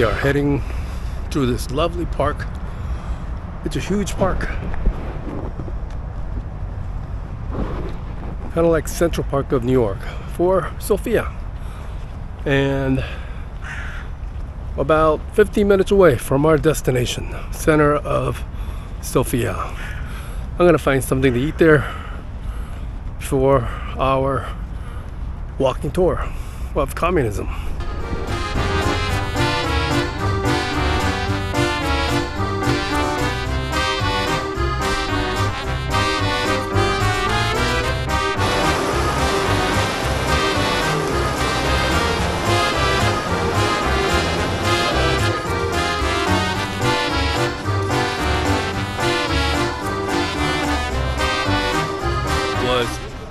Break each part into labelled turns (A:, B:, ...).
A: We are heading through this lovely park. It's a huge park. Kind of like Central Park of New York for Sofia. And about 15 minutes away from our destination, center of Sofia. I'm gonna find something to eat there for our walking tour of communism.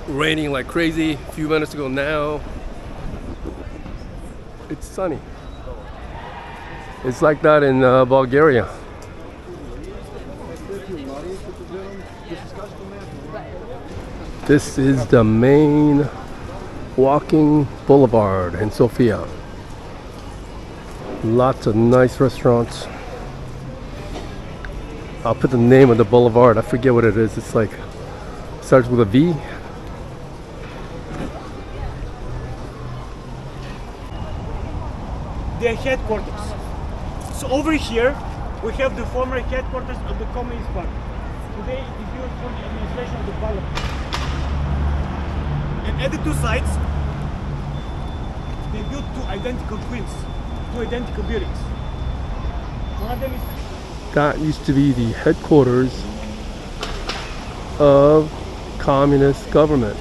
A: Raining like crazy a few minutes ago. Now it's sunny. It's like that in Bulgaria. This is the main walking boulevard in Sofia. Lots of nice restaurants. I'll put the name of the boulevard. I forget what it is. It's like starts with a V.
B: Their headquarters. So over here we have the former headquarters of the Communist Party. Today it is used for the administration of the parliament. And at the two sides they built two identical twins, two identical buildings. One of them is...
A: That used to be the headquarters of communist government.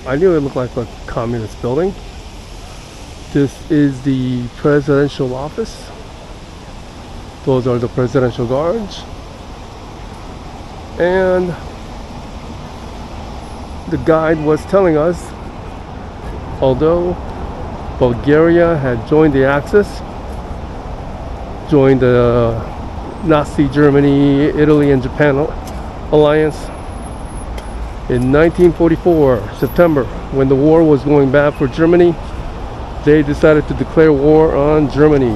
A: I knew it looked like a communist building. This is the presidential office. Those are the presidential guards. And the guide was telling us, although Bulgaria had joined the Axis, joined the Nazi Germany, Italy, and Japan alliance in 1944, September, when the war was going bad for Germany, they decided to declare war on Germany.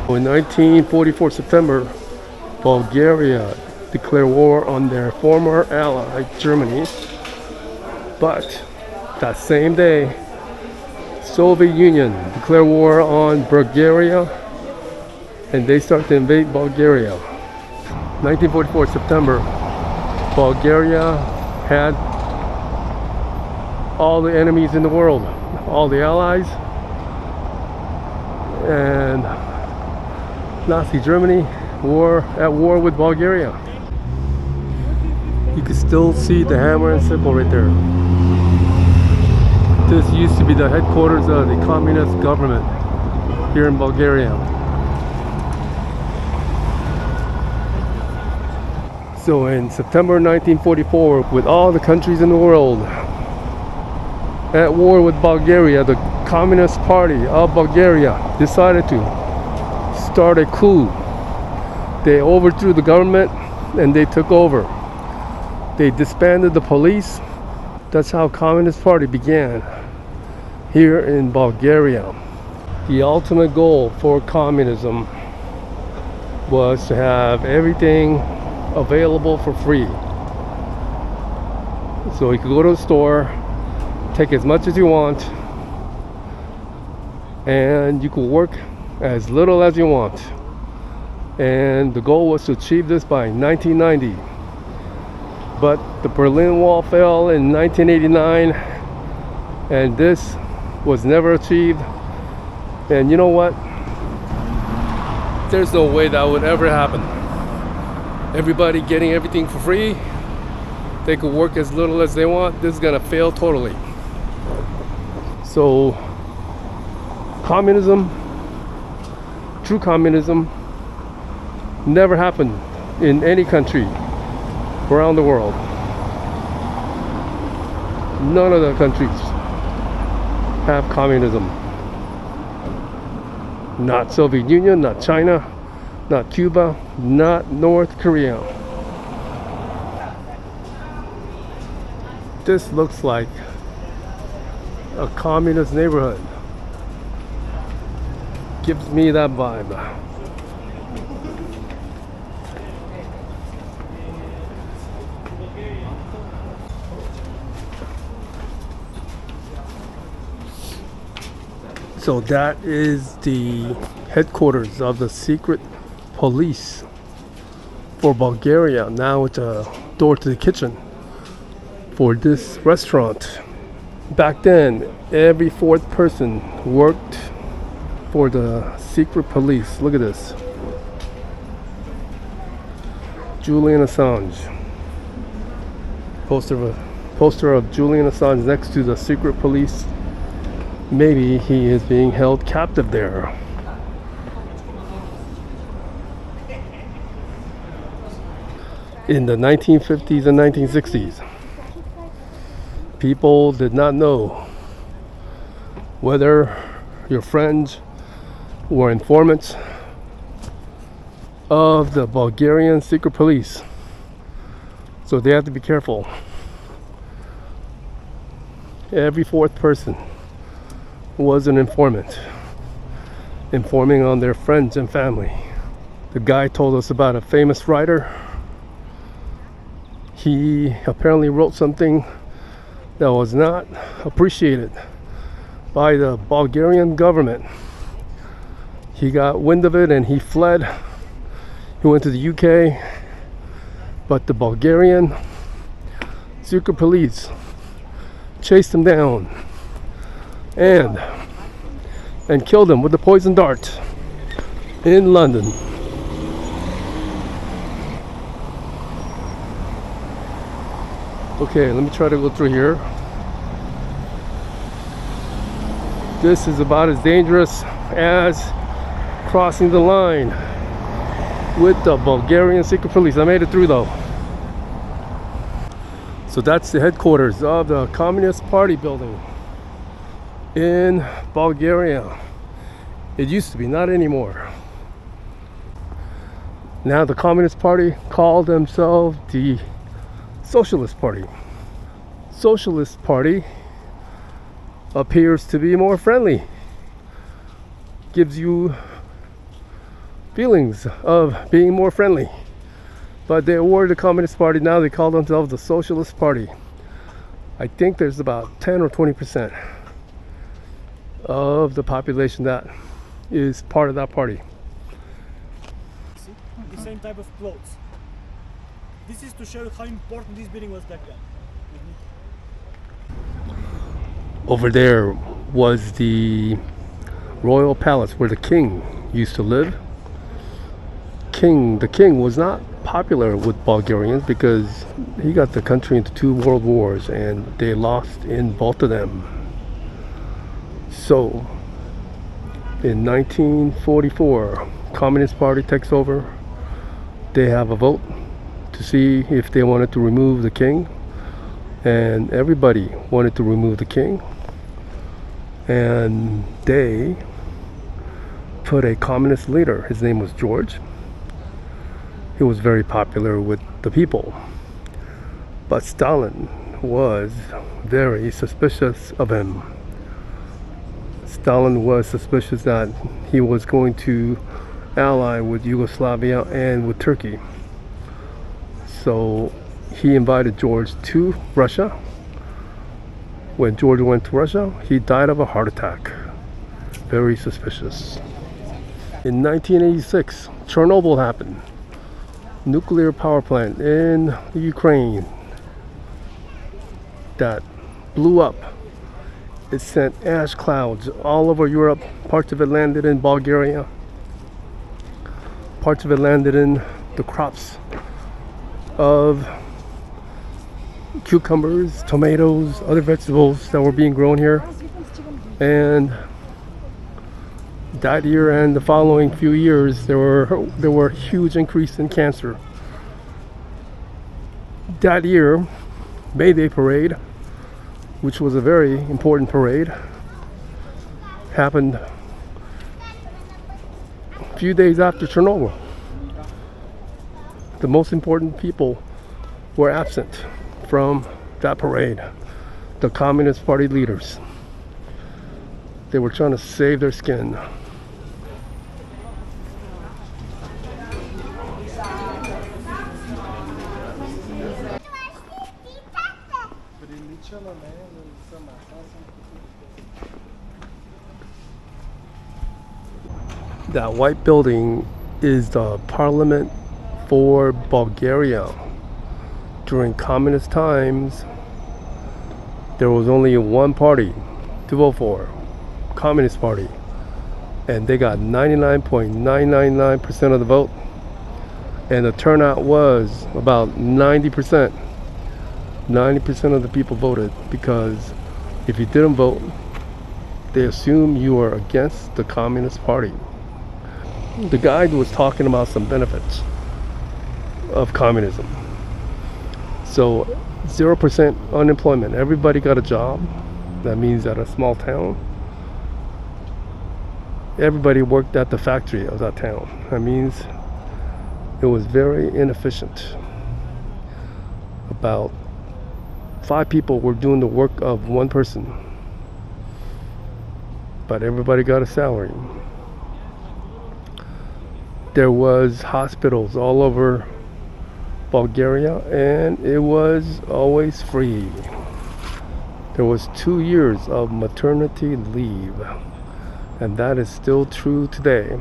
A: In 1944 September, Bulgaria declared war on their former ally, Germany. But that same day, Soviet Union declared war on Bulgaria, and they started to invade Bulgaria. 1944 September, Bulgaria had all the enemies in the world, all the allies, and Nazi Germany were at war with Bulgaria. You can still see the hammer and sickle right there. This used to be the headquarters of the communist government here in Bulgaria. So in September 1944, with all the countries in the world at war with Bulgaria, the Communist Party of Bulgaria decided to start a coup. They overthrew the government and they took over. They disbanded the police. That's how Communist Party began here in Bulgaria. The ultimate goal for communism was to have everything available for free. So you could go to the store, take as much as you want, and you could work as little as you want. And the goal was to achieve this by 1990. But the Berlin Wall fell in 1989, and this was never achieved. And you know what? There's no way that would ever happen. Everybody getting everything for free, they could work as little as they want. This is gonna fail totally. So communism, true communism, never happened in any country around the world. None of the countries have communism. Not Soviet Union, not China, not Cuba, not North Korea. This looks like a communist neighborhood. gives me that vibe. So that is the headquarters of the secret police for Bulgaria. Now it's a door to the kitchen for this restaurant. Back then, every fourth person worked for the secret police. Look at this. Julian Assange. Poster of Julian Assange next to the secret police. Maybe he is being held captive there. In the 1950s and 1960s, people did not know whether your friends were informants of the Bulgarian secret police. So they have to be careful. Every fourth person was an informant, informing on their friends and family. The guy told us about a famous writer. He apparently wrote something that was not appreciated by the Bulgarian government. He got wind of it and he fled. He went to the UK, but the Bulgarian secret police chased him down and killed him with the poison dart in London. Okay, let me try to go through here. This is about as dangerous as crossing the line with the Bulgarian secret police. I made it through though. So that's the headquarters of the Communist Party building in Bulgaria. It used to be, not anymore. Now the Communist Party called themselves the Socialist Party. Socialist Party appears to be more friendly. Gives you feelings of being more friendly. But they were the Communist Party, now they call themselves the Socialist Party. I think there's about 10 or 20% of the population that is part of that party.
B: See? The same type of clothes. This is to show you how important this building was back then.
A: Over there was the royal palace where the king used to live. The king was not popular with Bulgarians because he got the country into 2 world wars and they lost in both of them. So in 1944, Communist Party takes over. They have a vote to see if they wanted to remove the king, and everybody wanted to remove the king, and they put a communist leader. His name was George. He was very popular with the people, but Stalin was very suspicious of him. Stalin was suspicious that he was going to ally with Yugoslavia and with Turkey. So he invited George to Russia. When George went to Russia, he died of a heart attack. Very suspicious. In 1986, Chernobyl happened. Nuclear power plant in Ukraine that blew up. It sent ash clouds all over Europe. Parts of it landed in Bulgaria. Parts of it landed in the crops of cucumbers, tomatoes, other vegetables that were being grown here. And that year and the following few years, there were huge increase in cancer. That year, May Day parade, which was a very important parade, happened a few days after Chernobyl. The most important people were absent from that parade. The Communist Party leaders. They were trying to save their skin. That white building is the parliament for Bulgaria. During communist times, there was only one party to vote for, Communist Party. And they got 99.999% of the vote. And the turnout was about 90%. 90% of the people voted, because if you didn't vote, they assume you were against the Communist Party. The guide was talking about some benefits of communism. So 0% unemployment. Everybody got a job. That means at a small town, everybody worked at the factory of that town. That means it was very inefficient. About 5 people were doing the work of one person, but everybody got a salary. There was hospitals all over Bulgaria, and it was always free. There was 2 years of maternity leave, and that is still true today.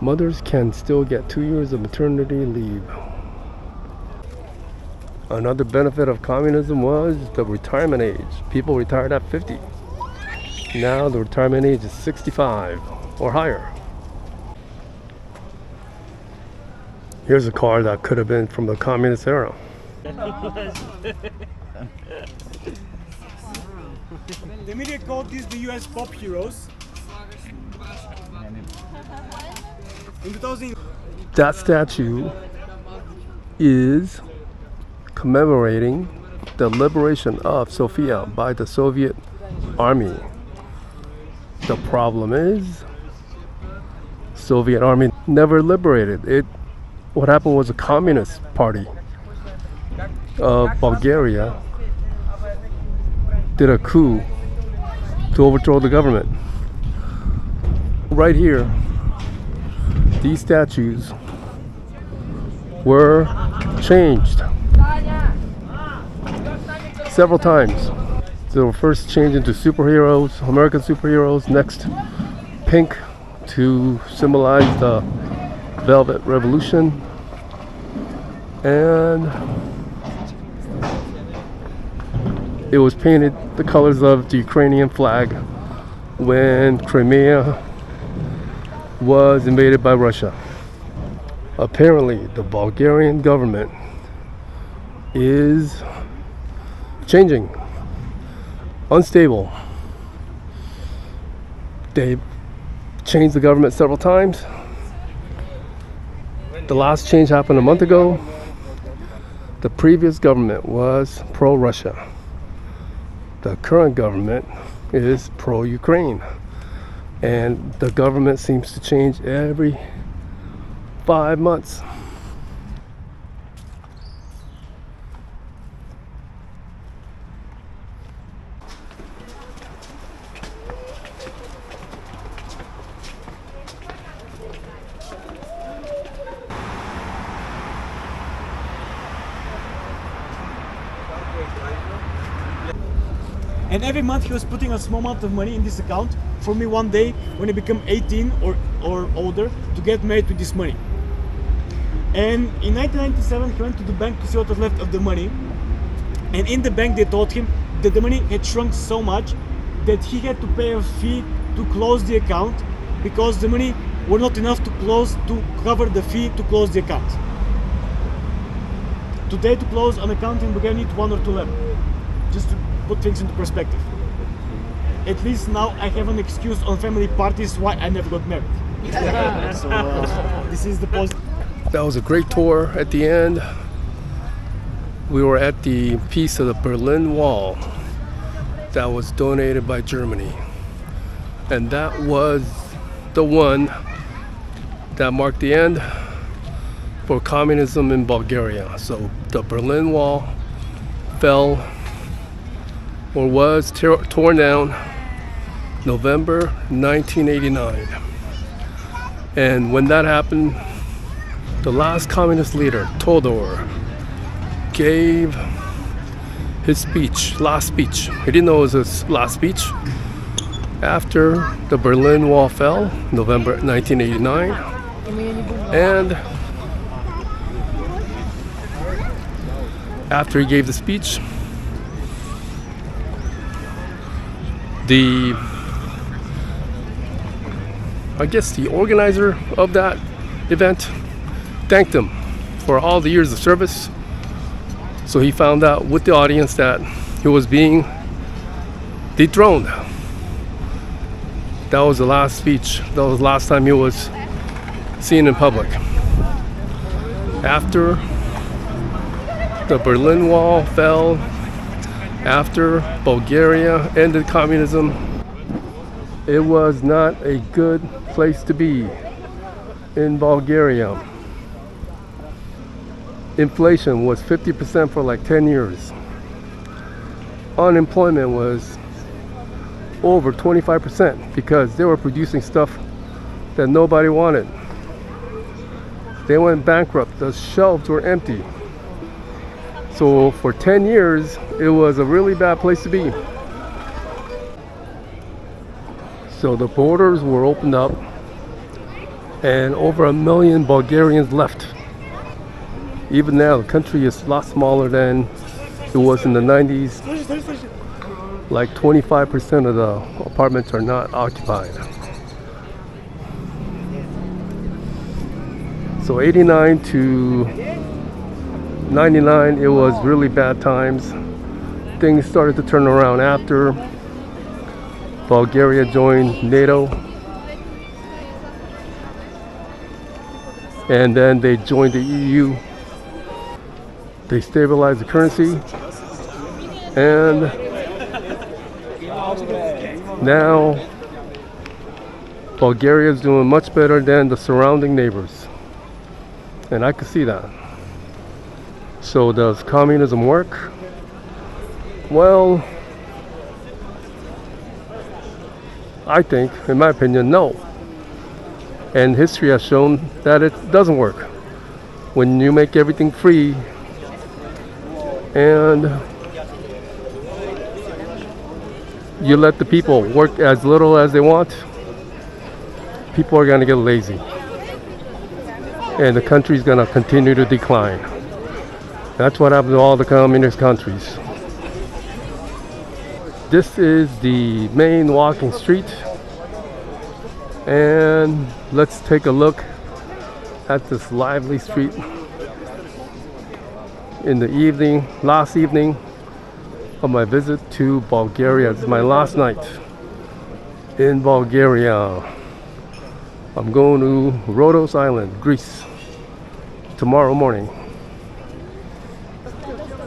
A: Mothers can still get 2 years of maternity leave. Another benefit of communism was the retirement age. People retired at 50. Now the retirement age is 65 or higher. Here's a car that could have been from the communist era.
B: The media called these the US pop heroes. In 2000,
A: That statue is commemorating the liberation of Sofia by the Soviet army. The problem is, Soviet army never liberated it. What happened was the Communist Party of Bulgaria did a coup to overthrow the government. Right here, these statues were changed several times. They were first changed into superheroes, American superheroes, next pink to symbolize the Velvet Revolution, and it was painted the colors of the Ukrainian flag when Crimea was invaded by Russia. Apparently, the Bulgarian government is changing, unstable. They've changed the government several times. The last change happened a month ago. The previous government was pro-Russia. The current government is pro-Ukraine. And the government seems to change every 5 months.
B: and every month he was putting a small amount of money in this account for me one day when I become 18 or older to get married with this money. And in 1997 he went to the bank to see what was left of the money, and in the bank they told him that the money had shrunk so much that he had to pay a fee to close the account because the money were not enough to cover the fee to close the account. Today to close an account in Bulgaria you need 1 or 2 levels, just to put things into perspective. At least now I have an excuse on family parties why I never got married. So this is the positive.
A: That was a great tour. At the end, we were at the piece of the Berlin Wall that was donated by Germany. And that was the one that marked the end for communism in Bulgaria. So the Berlin Wall fell or was torn down November 1989. And when that happened, the last communist leader, Todor, gave his speech, last speech. He didn't know it was his last speech. After the Berlin Wall fell, November 1989, and after he gave the speech, the organizer of that event thanked him for all the years of service. So he found out with the audience that he was being dethroned. That was the last speech. That was the last time he was seen in public. After the Berlin Wall fell, after Bulgaria ended communism, it was not a good place to be in Bulgaria. Inflation was 50% for like 10 years. Unemployment was over 25% because they were producing stuff that nobody wanted. They went bankrupt. The shelves were empty. So for 10 years, it was a really bad place to be. So the borders were opened up and over 1 million Bulgarians left. Even now, the country is a lot smaller than it was in the 90s. Like 25% of the apartments are not occupied. So 89 to 99, it was really bad times. Things started to turn around after Bulgaria joined NATO. And then they joined the EU. They stabilized the currency. And now Bulgaria is doing much better than the surrounding neighbors. And I can see that. So does communism work? Well, I think, in my opinion, no. And history has shown that it doesn't work. When you make everything free and you let the people work as little as they want, people are going to get lazy. And the country's going to continue to decline. That's what happened to all the communist countries. This is the main walking street. And let's take a look at this lively street in the evening, last evening of my visit to Bulgaria. It's my last night in Bulgaria. I'm going to Rhodos Island, Greece, tomorrow morning.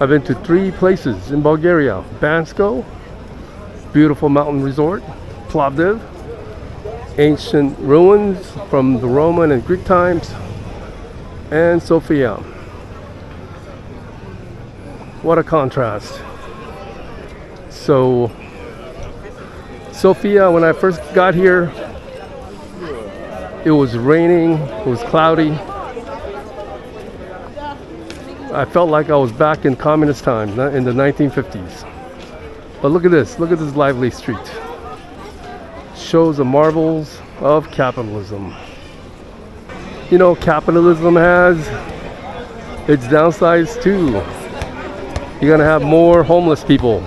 A: I've been to 3 places in Bulgaria: Bansko, beautiful mountain resort; Plovdiv, ancient ruins from the Roman and Greek times; and Sofia. What a contrast. So Sofia, when I first got here, it was raining, it was cloudy. I felt like I was back in communist times, in the 1950s. But look at this lively street. Shows the marvels of capitalism. You know, capitalism has its downsides too. You're gonna have more homeless people.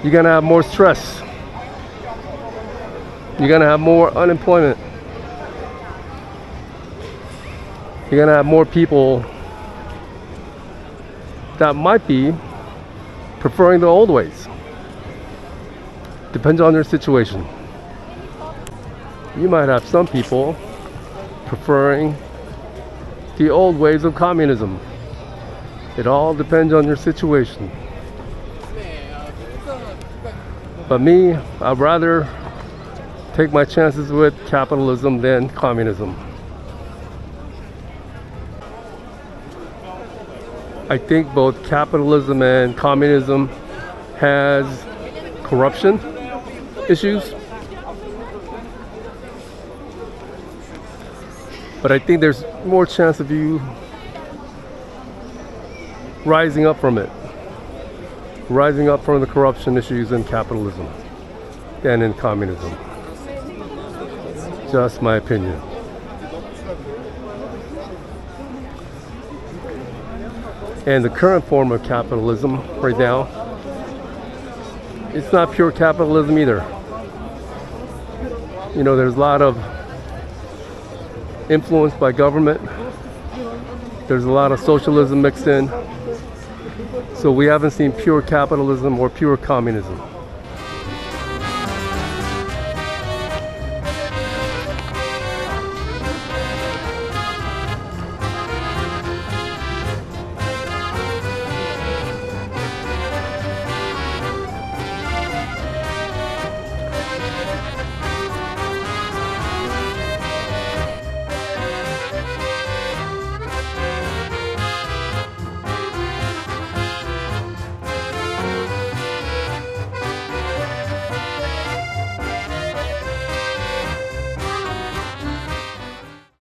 A: You're gonna have more stress. You're gonna have more unemployment. You're gonna have more people that might be preferring the old ways. Depends on their situation. You might have some people preferring the old ways of communism. It all depends on your situation. But me, I'd rather take my chances with capitalism than communism. I think both capitalism and communism has corruption issues. But I think there's more chance of you rising up from it. Rising up from the corruption issues in capitalism and in communism. Just my opinion. And the current form of capitalism right now, it's not pure capitalism either. You know, there's a lot of influence by government. There's a lot of socialism mixed in. So we haven't seen pure capitalism or pure communism.